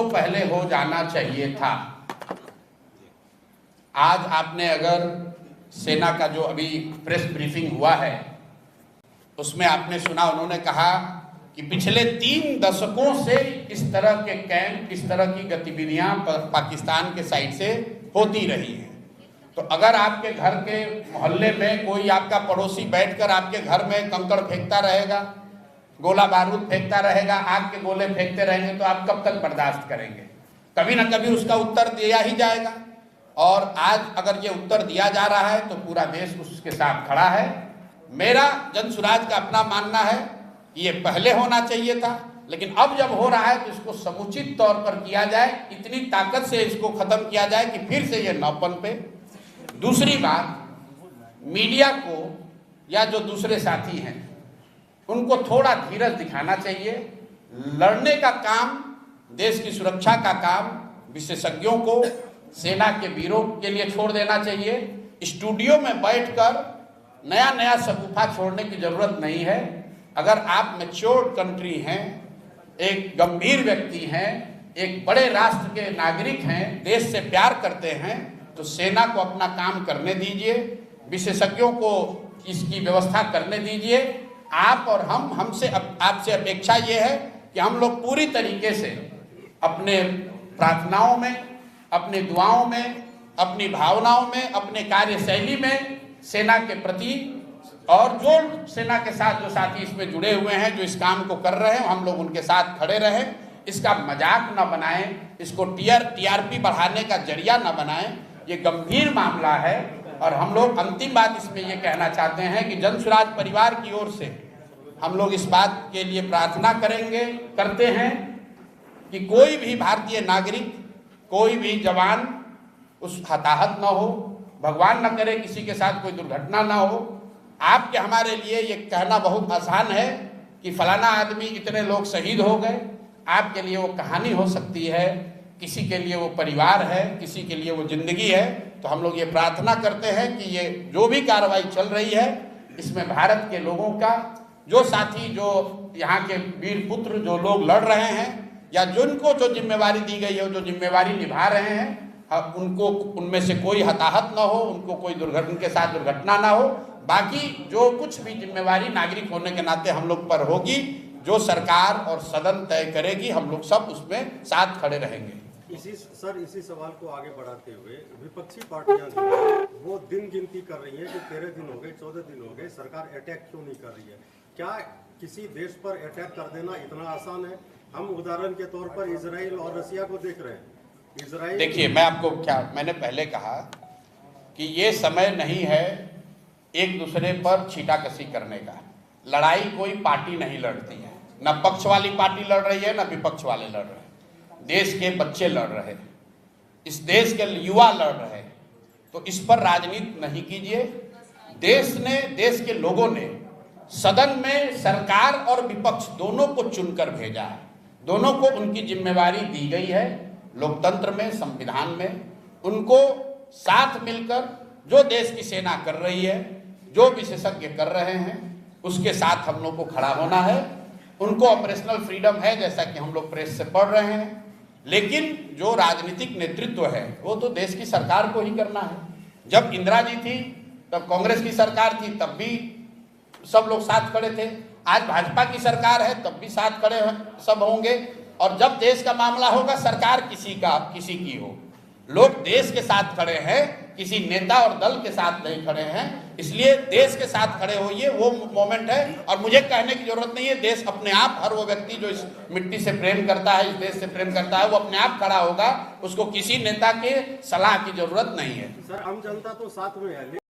बरसों पहले हो जाना चाहिए था। आज आपने अगर सेना का जो अभी प्रेस ब्रीफिंग हुआ है उसमें आपने सुना, उन्होंने कहा कि पिछले 3 दशकों से इस तरह के कैंप, इस तरह की गतिविधियां पाकिस्तान के साइड से होती रही हैं। तो अगर आपके घर के मोहल्ले में कोई आपका पड़ोसी बैठकर आपके घर में कंकड़ फेंकता रहेगा, गोला बारूद फेंकता रहेगा, आग के गोले फेंकते रहेंगे, तो आप कब तक बर्दाश्त करेंगे? कभी ना कभी उसका उत्तर दिया ही जाएगा। और आज अगर ये उत्तर दिया जा रहा है तो पूरा देश उसके साथ खड़ा है। मेरा जनसुराज का अपना मानना है कि ये पहले होना चाहिए था, लेकिन अब जब हो रहा है तो इसको समुचित तौर पर किया जाए, इतनी ताकत से इसको खत्म किया जाए कि फिर से ये न पनपे। दूसरी बात, मीडिया को या जो दूसरे साथी हैं उनको थोड़ा धीरज दिखाना चाहिए। लड़ने का काम, देश की सुरक्षा का काम विशेषज्ञों को, सेना के वीरों के लिए छोड़ देना चाहिए। स्टूडियो में बैठकर नया नया शगुफा छोड़ने की जरूरत नहीं है। अगर आप मैच्योर्ड कंट्री हैं, एक गंभीर व्यक्ति हैं, एक बड़े राष्ट्र के नागरिक हैं, देश से प्यार करते हैं, तो सेना को अपना काम करने दीजिए, विशेषज्ञों को इसकी व्यवस्था करने दीजिए। आप और हमसे आपसे अपेक्षा ये है कि हम लोग पूरी तरीके से अपने प्रार्थनाओं में, अपनी दुआओं में, अपनी भावनाओं में, अपने कार्यशैली में सेना के प्रति, और जो सेना के साथ जो साथी इसमें जुड़े हुए हैं, जो इस काम को कर रहे हैं, हम लोग उनके साथ खड़े रहें। इसका मजाक न बनाएं, इसको टीआरपी बढ़ाने का जरिया न बनाएं। ये गंभीर मामला है। और हम लोग अंतिम बात इसमें ये कहना चाहते हैं कि जनसुराज परिवार की ओर से हम लोग इस बात के लिए प्रार्थना करते हैं कि कोई भी भारतीय नागरिक, कोई भी जवान उस हताहत न हो, भगवान न करे किसी के साथ कोई दुर्घटना ना हो। आपके हमारे लिए ये कहना बहुत आसान है कि फलाना आदमी, इतने लोग शहीद हो गए। आपके लिए वो कहानी हो सकती है, किसी के लिए वो परिवार है, किसी के लिए वो जिंदगी है। तो हम लोग ये प्रार्थना करते हैं कि ये जो भी कार्रवाई चल रही है, इसमें भारत के लोगों का, जो साथी, जो यहाँ के वीर पुत्र, जो लोग लड़ रहे हैं या जिनको जो जिम्मेवारी दी गई है, जो जिम्मेवारी निभा रहे हैं, उनको, उनमें से कोई हताहत ना हो, उनको कोई दुर्घटना के साथ दुर्घटना ना हो। बाकी जो कुछ भी जिम्मेवारी नागरिक होने के नाते हम लोग पर होगी, जो सरकार और सदन तय करेगी, हम लोग सब उसमें साथ खड़े रहेंगे। इसी सवाल को आगे बढ़ाते हुए विपक्षी पार्टियां जो है वो दिन गिनती कर रही हैं कि 13 दिन हो गए, 14 दिन हो गए, सरकार अटैक क्यों नहीं कर रही है? क्या किसी देश पर अटैक कर देना इतना आसान है? हम उदाहरण के तौर पर इजराइल और रसिया को देख रहे हैं। इजराइल, देखिए, मैं आपको मैंने पहले कहा कि ये समय नहीं है एक दूसरे पर छीटाकशी करने का। लड़ाई कोई पार्टी नहीं लड़ती है, न पक्ष वाली पार्टी लड़ रही है, न विपक्ष वाले लड़ रहे हैं। देश के बच्चे लड़ रहे हैं, इस देश के युवा लड़ रहे हैं। तो इस पर राजनीति नहीं कीजिए। देश के लोगों ने सदन में सरकार और विपक्ष दोनों को चुनकर भेजा है, दोनों को उनकी जिम्मेवारी दी गई है। लोकतंत्र में, संविधान में उनको साथ मिलकर जो देश की सेना कर रही है, जो विशेषज्ञ कर रहे हैं, उसके साथ हम लोग को खड़ा होना है। उनको ऑपरेशनल फ्रीडम है, जैसा कि हम लोग प्रेस से पढ़ रहे हैं, लेकिन जो राजनीतिक नेतृत्व है वो तो देश की सरकार को ही करना है। जब इंदिरा जी थी, तब कांग्रेस की सरकार थी, तब भी सब लोग साथ खड़े थे। आज भाजपा की सरकार है, तब भी साथ खड़े सब होंगे। और जब देश का मामला होगा, सरकार किसी की हो, लोग देश के साथ खड़े हैं, किसी नेता और दल के साथ नहीं खड़े हैं। इसलिए देश के साथ खड़े होइए, वो मोमेंट है। और मुझे कहने की जरूरत नहीं है, देश अपने आप, हर वो व्यक्ति जो इस मिट्टी से प्रेम करता है, इस देश से प्रेम करता है, वो अपने आप खड़ा होगा। उसको किसी नेता के सलाह की जरूरत नहीं है। सर, आम जनता तो साथ में है।